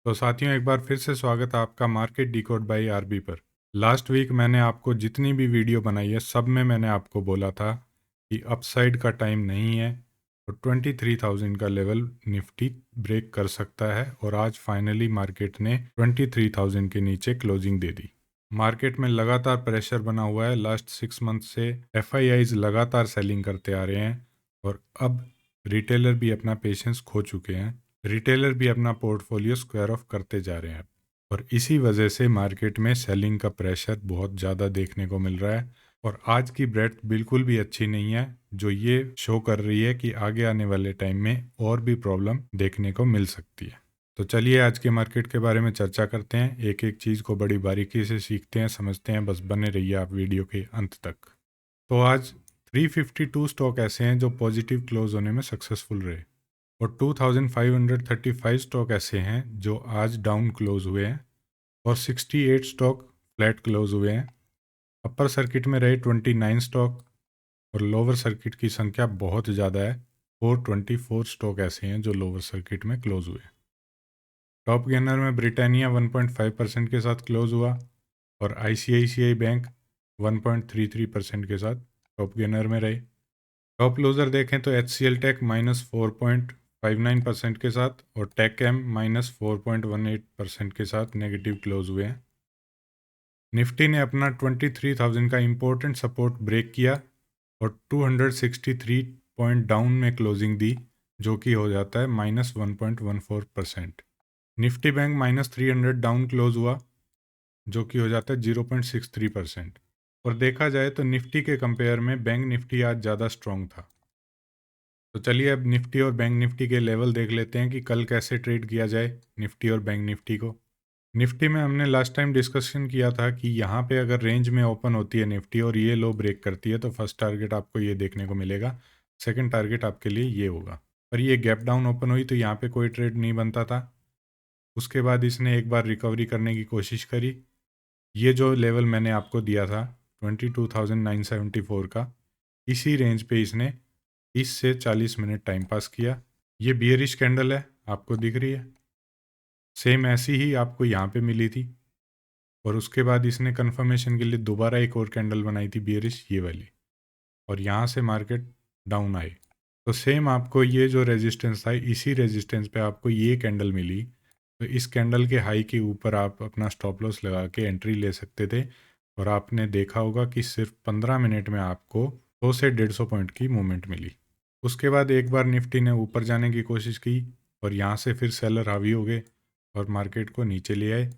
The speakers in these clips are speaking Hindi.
तो साथियों, एक बार फिर से स्वागत है आपका मार्केट डिकोड बाय आरबी पर। लास्ट वीक मैंने आपको जितनी भी वीडियो बनाई है सब में मैंने आपको बोला था कि अपसाइड का टाइम नहीं है और 23,000 का लेवल निफ्टी ब्रेक कर सकता है। और आज फाइनली मार्केट ने 23,000 के नीचे क्लोजिंग दे दी। मार्केट में लगातार प्रेशर बना हुआ है। लास्ट 6 मंथ से एफआईआईज लगातार सेलिंग करते आ रहे हैं और अब रिटेलर भी अपना पेशेंस खो चुके हैं। रिटेलर भी अपना पोर्टफोलियो स्क्वायर ऑफ करते जा रहे हैं और इसी वजह से मार्केट में सेलिंग का प्रेशर बहुत ज़्यादा देखने को मिल रहा है। और आज की ब्रेथ बिल्कुल भी अच्छी नहीं है, जो ये शो कर रही है कि आगे आने वाले टाइम में और भी प्रॉब्लम देखने को मिल सकती है। तो चलिए आज के मार्केट के बारे में चर्चा करते हैं, एक एक चीज़ को बड़ी बारीकी से सीखते हैं, समझते हैं। बस बने रहिए आप वीडियो के अंत तक। तो आज 352 स्टॉक ऐसे हैं जो पॉजिटिव क्लोज होने में सक्सेसफुल रहे और 2535 स्टॉक ऐसे हैं जो आज डाउन क्लोज हुए हैं और 68 स्टॉक फ्लैट क्लोज हुए हैं। अपर सर्किट में रहे 29 स्टॉक और लोअर सर्किट की संख्या बहुत ज़्यादा है, 424 स्टॉक ऐसे हैं जो लोअर सर्किट में क्लोज हुए। टॉप गेनर में ब्रिटानिया 1.5% के साथ क्लोज हुआ और आईसीआईसीआई बैंक 1.33% के साथ टॉप गेनर में रहे। टॉप लूजर देखें तो HCL टेक -4.59% के साथ और टेक एम -4.18% के साथ नेगेटिव क्लोज हुए हैं। निफ्टी ने अपना 23,000 का इम्पोर्टेंट सपोर्ट ब्रेक किया और 263 पॉइंट डाउन में क्लोजिंग दी, जो कि हो जाता है -1.14%। निफ्टी बैंक -300 डाउन क्लोज हुआ, जो कि हो जाता है 0.63%। और देखा जाए तो निफ्टी के कंपेयर में बैंक निफ्टी आज ज़्यादा स्ट्रॉन्ग था। तो चलिए अब निफ्टी और बैंक निफ्टी के लेवल देख लेते हैं कि कल कैसे ट्रेड किया जाए निफ्टी और बैंक निफ्टी को। निफ्टी में हमने लास्ट टाइम डिस्कशन किया था कि यहाँ पे अगर रेंज में ओपन होती है निफ्टी और ये लो ब्रेक करती है तो फर्स्ट टारगेट आपको ये देखने को मिलेगा, सेकंड टारगेट आपके लिए ये होगा। पर ये गैप डाउन ओपन हुई तो यहाँ पे कोई ट्रेड नहीं बनता था। उसके बाद इसने एक बार रिकवरी करने की कोशिश करी। ये जो लेवल मैंने आपको दिया था 22,974 का, इसी रेंज पे इसने 30 से 40 मिनट टाइम पास किया। ये बियरिश कैंडल है, आपको दिख रही है, सेम ऐसी ही आपको यहाँ पे मिली थी। और उसके बाद इसने कंफर्मेशन के लिए दोबारा एक और कैंडल बनाई थी बियरिश, ये वाली, और यहाँ से मार्केट डाउन आई। तो सेम आपको ये जो रेजिस्टेंस था, इसी रेजिस्टेंस पे आपको ये कैंडल मिली। तो इस कैंडल के हाई के ऊपर आप अपना स्टॉप लॉस लगा के एंट्री ले सकते थे और आपने देखा होगा कि सिर्फ 15 मिनट में आपको 100 से 150 पॉइंट की मूवमेंट मिली। उसके बाद एक बार निफ्टी ने ऊपर जाने की कोशिश की और यहाँ से फिर सेलर हावी हो गए और मार्केट को नीचे ले आए।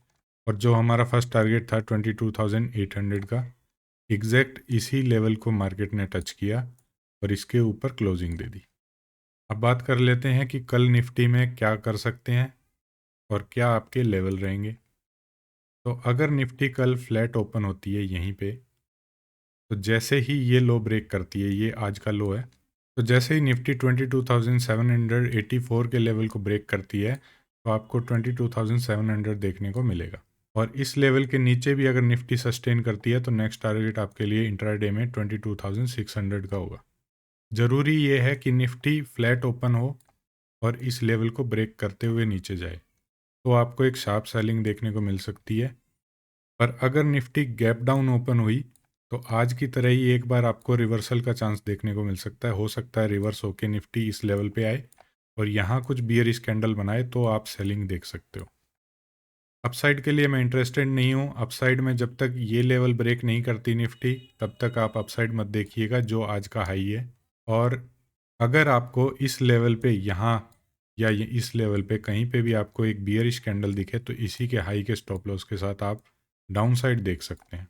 और जो हमारा फर्स्ट टारगेट था 22,800 का, एग्जैक्ट इसी लेवल को मार्केट ने टच किया और इसके ऊपर क्लोजिंग दे दी। अब बात कर लेते हैं कि कल निफ्टी में क्या कर सकते हैं और क्या आपके लेवल रहेंगे। तो अगर निफ्टी कल फ्लैट ओपन होती है यहीं पे, तो जैसे ही ये लो ब्रेक करती है, ये आज का लो है, तो जैसे ही निफ्टी 22,784 के लेवल को ब्रेक करती है तो आपको 22,700 देखने को मिलेगा। और इस लेवल के नीचे भी अगर निफ्टी सस्टेन करती है तो नेक्स्ट टारगेट आपके लिए इंट्राडे में 22,600 का होगा। ज़रूरी ये है कि निफ्टी फ्लैट ओपन हो और इस लेवल को ब्रेक करते हुए नीचे जाए, तो आपको एक शार्प सेलिंग देखने को मिल सकती है। पर अगर निफ्टी गैप डाउन ओपन हुई तो आज की तरह ही एक बार आपको रिवर्सल का चांस देखने को मिल सकता है। हो सकता है रिवर्स होके निफ्टी इस लेवल पे आए और यहाँ कुछ बियरिश कैंडल बनाए तो आप सेलिंग देख सकते हो। अपसाइड के लिए मैं इंटरेस्टेड नहीं हूँ। अपसाइड में जब तक ये लेवल ब्रेक नहीं करती निफ्टी, तब तक आप अपसाइड मत देखिएगा जो आज का हाई है। और अगर आपको इस लेवल पे यहाँ या इस लेवल पे कहीं पे भी आपको एक बियरिश कैंडल दिखे तो इसी के हाई के स्टॉप लॉस के साथ आप डाउन साइड देख सकते हैं।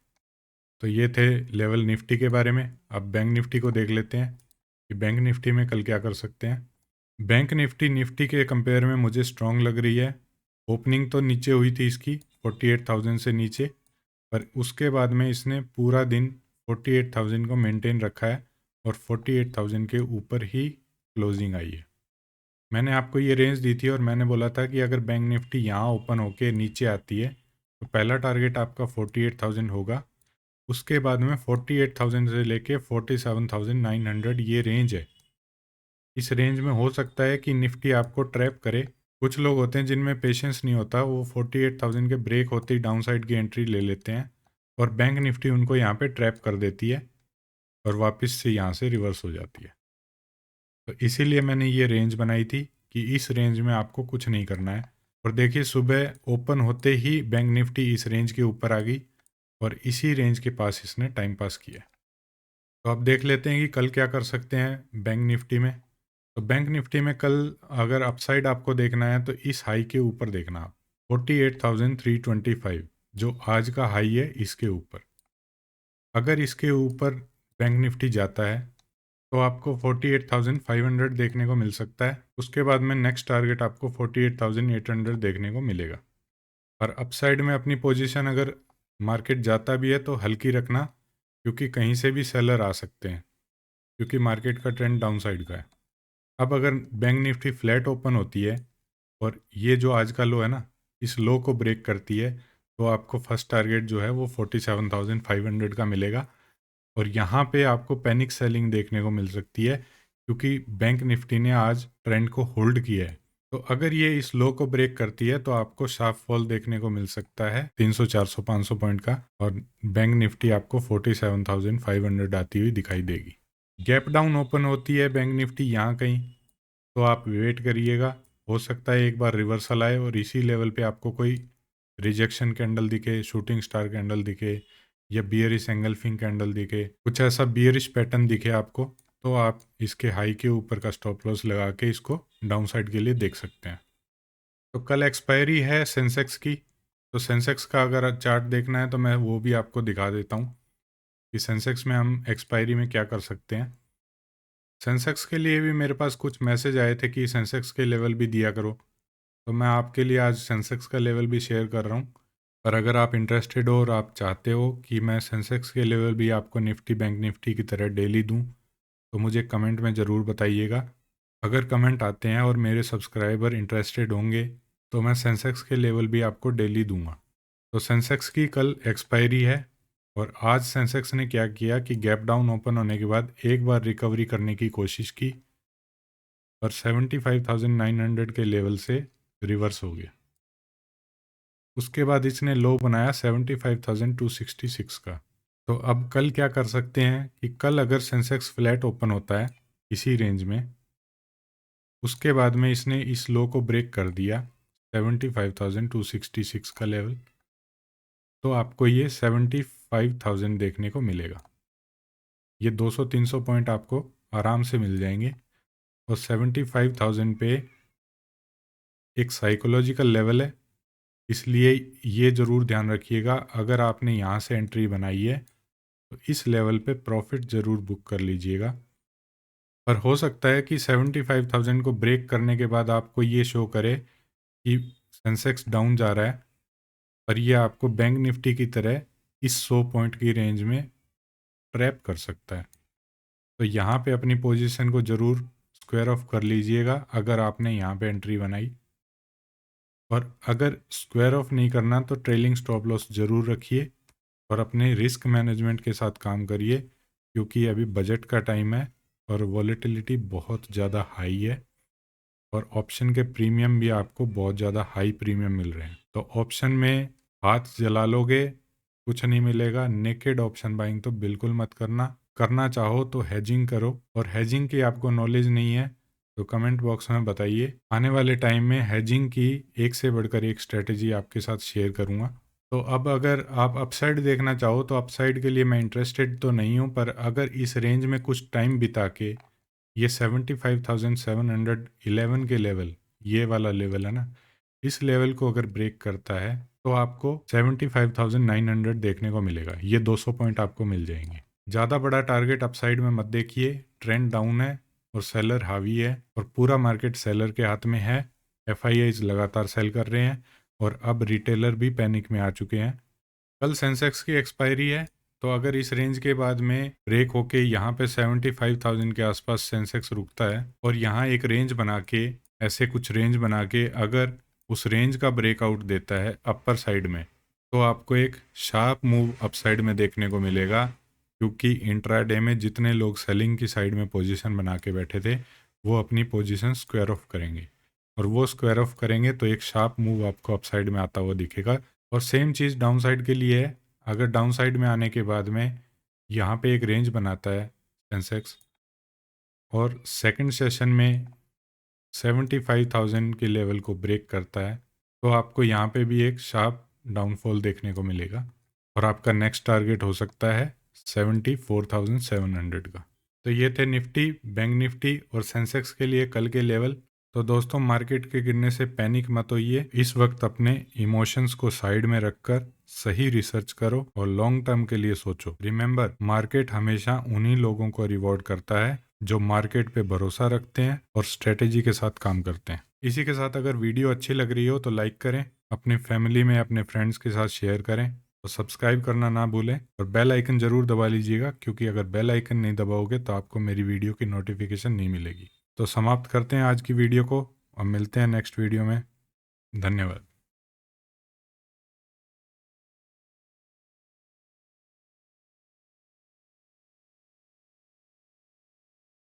तो ये थे लेवल निफ्टी के बारे में। अब बैंक निफ्टी को देख लेते हैं कि बैंक निफ्टी में कल क्या कर सकते हैं। बैंक निफ्टी निफ्टी के कंपेयर में मुझे स्ट्रॉन्ग लग रही है। ओपनिंग तो नीचे हुई थी इसकी 48,000 से नीचे, पर उसके बाद में इसने पूरा दिन 48,000 को मेंटेन रखा है और 48,000 के ऊपर ही क्लोजिंग आई है। मैंने आपको ये रेंज दी थी और मैंने बोला था कि अगर बैंक निफ्टी यहाँ ओपन होके नीचे आती है तो पहला टारगेट आपका 48,000 होगा। उसके बाद में 48,000 से लेके 47,900 ये रेंज है। इस रेंज में हो सकता है कि निफ्टी आपको ट्रैप करे कुछ लोग होते हैं जिनमें पेशेंस नहीं होता, वो 48,000 के ब्रेक होते ही डाउन साइड की एंट्री ले लेते हैं और बैंक निफ्टी उनको यहाँ पे ट्रैप कर देती है और वापस से यहाँ से रिवर्स हो जाती है। तो इसीलिए मैंने ये रेंज बनाई थी कि इस रेंज में आपको कुछ नहीं करना है। और देखिए सुबह ओपन होते ही बैंक निफ्टी इस रेंज के ऊपर आ गई और इसी रेंज के पास इसने टाइम पास किया। तो अब देख लेते हैं कि कल क्या कर सकते हैं बैंक निफ्टी में। तो बैंक निफ्टी में कल अगर अपसाइड आपको देखना है तो इस हाई के ऊपर देखना आप 48,325 जो आज का हाई है इसके ऊपर। अगर इसके ऊपर बैंक निफ्टी जाता है तो आपको 48,500 देखने को मिल सकता है। उसके बाद में नेक्स्ट टारगेट आपको 48,800 देखने को मिलेगा। और अपसाइड में अपनी पोजीशन अगर मार्केट जाता भी है तो हल्की रखना, क्योंकि कहीं से भी सेलर आ सकते हैं, क्योंकि मार्केट का ट्रेंड डाउन साइड का है। अब अगर बैंक निफ्टी फ्लैट ओपन होती है और ये जो आज का लो है ना, इस लो को ब्रेक करती है, तो आपको फर्स्ट टारगेट जो है वो 47,500 का मिलेगा। और यहाँ पे आपको पैनिक सेलिंग देखने को मिल सकती है, क्योंकि बैंक निफ्टी ने आज ट्रेंड को होल्ड किया है। तो अगर ये इस लो को ब्रेक करती है तो आपको शार्प फॉल देखने को मिल सकता है 300 400 500 पॉइंट का, और बैंक निफ्टी आपको 47,500 आती हुई दिखाई देगी। गैप डाउन ओपन होती है बैंक निफ्टी यहाँ कहीं, तो आप वेट करिएगा। हो सकता है एक बार रिवर्सल आए और इसी लेवल पे आपको कोई रिजेक्शन कैंडल दिखे, शूटिंग स्टार कैंडल दिखे, या बियरिश एंगल्फिंग कैंडल दिखे, कुछ ऐसा बियरिश पैटर्न दिखे आपको, तो आप इसके हाई के ऊपर का स्टॉप लॉस लगा के इसको डाउन साइड के लिए देख सकते हैं। तो कल एक्सपायरी है सेंसेक्स की, तो सेंसेक्स का अगर चार्ट देखना है तो मैं वो भी आपको दिखा देता हूँ कि सेंसेक्स में हम एक्सपायरी में क्या कर सकते हैं। सेंसेक्स के लिए भी मेरे पास कुछ मैसेज आए थे कि सेंसेक्स के लेवल भी दिया करो, तो मैं आपके लिए आज सेंसेक्स का लेवल भी शेयर कर रहा हूँ। पर अगर आप इंटरेस्टेड हो और आप चाहते हो कि मैं सेंसेक्स के लेवल भी आपको निफ्टी बैंक निफ्टी की तरह डेली दूं, तो मुझे कमेंट में ज़रूर बताइएगा। अगर कमेंट आते हैं और मेरे सब्सक्राइबर इंटरेस्टेड होंगे तो मैं सेंसेक्स के लेवल भी आपको डेली दूंगा। तो सेंसेक्स की कल एक्सपायरी है और आज सेंसेक्स ने क्या किया कि गैप डाउन ओपन होने के बाद एक बार रिकवरी करने की कोशिश की और 75,900 के लेवल से रिवर्स हो गया। उसके बाद इसने लो बनाया 75,266 का। तो अब कल क्या कर सकते हैं कि कल अगर सेंसेक्स फ्लैट ओपन होता है इसी रेंज में, उसके बाद में इसने इस लो को ब्रेक कर दिया 75,266 का लेवल, तो आपको ये 75,000 देखने को मिलेगा। ये 200-300 पॉइंट आपको आराम से मिल जाएंगे। और 75,000 पे एक साइकोलॉजिकल लेवल है, इसलिए ये ज़रूर ध्यान रखिएगा, अगर आपने यहाँ से एंट्री बनाई है तो इस लेवल पे प्रॉफिट ज़रूर बुक कर लीजिएगा। पर हो सकता है कि 75,000 को ब्रेक करने के बाद आपको ये शो करे कि सेंसेक्स डाउन जा रहा है, पर यह आपको बैंक निफ्टी की तरह इस 100 पॉइंट की रेंज में ट्रैप कर सकता है। तो यहाँ पे अपनी पोजीशन को ज़रूर स्क्वायर ऑफ कर लीजिएगा अगर आपने यहाँ पे एंट्री बनाई। और अगर स्क्वायर ऑफ नहीं करना तो ट्रेलिंग स्टॉप लॉस ज़रूर रखिए और अपने रिस्क मैनेजमेंट के साथ काम करिए, क्योंकि अभी बजट का टाइम है और वॉलेटिलिटी बहुत ज़्यादा हाई है और ऑप्शन के प्रीमियम भी आपको बहुत ज़्यादा हाई प्रीमियम मिल रहे हैं। तो ऑप्शन में हाथ जला लोगे, कुछ नहीं मिलेगा। नेकेड ऑप्शन बाइंग तो बिल्कुल मत करना। करना चाहो तो हेजिंग करो, और हेजिंग की आपको नॉलेज नहीं है तो कमेंट बॉक्स में बताइए। आने वाले टाइम में हेजिंग की एक से बढ़कर एक स्ट्रेटेजी आपके साथ शेयर करूँगा। तो अब अगर आप अपसाइड देखना चाहो तो अपसाइड के लिए मैं इंटरेस्टेड तो नहीं हूँ, पर अगर इस रेंज में कुछ टाइम बिता के ये 75,711 के लेवल, ये वाला लेवल है ना, इस लेवल को अगर ब्रेक करता है तो आपको 75,900 देखने को मिलेगा। ये 200 पॉइंट आपको मिल जाएंगे। ज़्यादा बड़ा टारगेट अपसाइड में मत देखिए, ट्रेंड डाउन है और सेलर हावी है और पूरा मार्केट सेलर के हाथ में है। एफआईआईज लगातार सेल कर रहे हैं और अब रिटेलर भी पैनिक में आ चुके हैं। कल सेंसेक्स की एक्सपायरी है, तो अगर इस रेंज के बाद में ब्रेक होके यहाँ पे 75,000 के आसपास सेंसेक्स रुकता है और यहाँ एक रेंज बना के, ऐसे कुछ रेंज बना के अगर उस रेंज का ब्रेकआउट देता है अपर साइड में, तो आपको एक शार्प मूव अपसाइड में देखने को मिलेगा, क्योंकि इंट्राडे में जितने लोग सेलिंग की साइड में पोजीशन बना के बैठे थे वो अपनी पोजीशन स्क्वायर ऑफ करेंगे। और वो स्क्वायर ऑफ करेंगे तो एक शार्प मूव आपको अपसाइड में आता हुआ दिखेगा। और सेम चीज़ डाउन साइड के लिए है। अगर डाउन साइड में आने के बाद में यहाँ पे एक रेंज बनाता है सेंसेक्स और सेकंड सेशन में 75,000 के लेवल को ब्रेक करता है, तो आपको यहाँ पे भी एक शार्प डाउनफॉल देखने को मिलेगा और आपका नेक्स्ट टारगेट हो सकता है 74,700 का। तो ये थे निफ्टी, बैंक निफ्टी और सेंसेक्स के लिए कल के लेवल। तो दोस्तों, मार्केट के गिरने से पैनिक मत होइए। इस वक्त अपने इमोशंस को साइड में रखकर सही रिसर्च करो और लॉन्ग टर्म के लिए सोचो। रिमेंबर, मार्केट हमेशा उन्हीं लोगों को रिवॉर्ड करता है जो मार्केट पे भरोसा रखते हैं और स्ट्रेटेजी के साथ काम करते हैं। इसी के साथ अगर वीडियो अच्छी लग रही हो तो लाइक करें, अपनी फैमिली में अपने फ्रेंड्स के साथ शेयर करें और सब्सक्राइब करना ना भूलें और बेल आइकन ज़रूर दबा लीजिएगा, क्योंकि अगर बेल आइकन नहीं दबाओगे तो आपको मेरी वीडियो की नोटिफिकेशन नहीं मिलेगी। तो समाप्त करते हैं आज की वीडियो को और मिलते हैं नेक्स्ट वीडियो में। धन्यवाद।